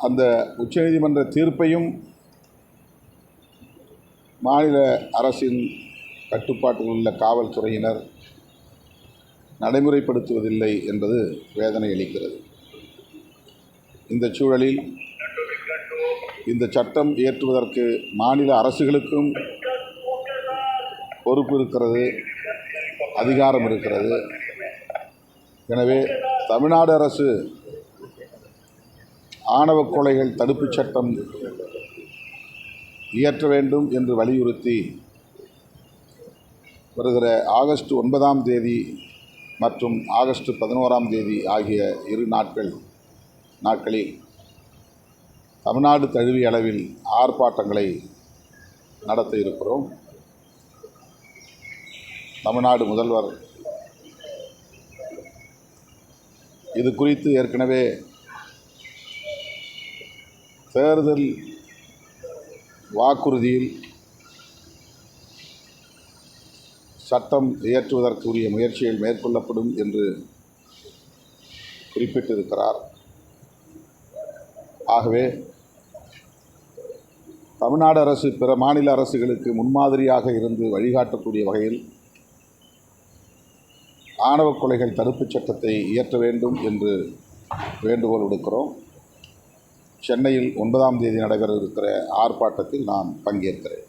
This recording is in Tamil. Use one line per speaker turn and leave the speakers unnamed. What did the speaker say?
அந்த உச்சநீதிமன்ற தீர்ப்பையும் மாநில அரசின் கட்டுப்பாட்டில் உள்ள காவல்துறையினர் நடைமுறைப்படுத்துவதில்லை என்பது வேதனை அளிக்கிறது. இந்த சூழலில் இந்த சட்டம் இயற்றுவதற்கு மாநில அரசுகளுக்கும் பொறுப்பு இருக்கிறது, அதிகாரம் இருக்கிறது. எனவே தமிழ்நாடு அரசு ஆணவ கொலைகள் தடுப்புச் சட்டம் இயற்ற வேண்டும் என்று வலியுறுத்தி வருகிற ஆகஸ்ட் 9ஆம் தேதி மற்றும் ஆகஸ்ட் 11ஆம் தேதி ஆகிய இரு நாட்களில் தமிழ்நாடு தழுவிய அளவில் ஆர்ப்பாட்டங்களை நடத்த இருக்கிறோம். தமிழ்நாடு முதல்வர் இது குறித்து ஏற்கனவே தேர்தல் வாக்குறுதியில் சட்டம் இயற்றுவதற்குரிய முயற்சிகள் மேற்கொள்ளப்படும் என்று குறிப்பிட்டிருக்கிறார். ஆகவே தமிழ்நாடு அரசு பிற மாநில அரசுகளுக்கு முன்மாதிரியாக இருந்து வழிகாட்டக்கூடிய வகையில் ஆணவ கொலைகள் தடுப்புச் சட்டத்தை இயற்ற வேண்டும் என்று வேண்டுகோள் விடுக்கிறோம். சென்னையில் 9ஆம் தேதி நடைபெற இருக்கிற ஆர்ப்பாட்டத்தில் நான் பங்கேற்கிறேன்.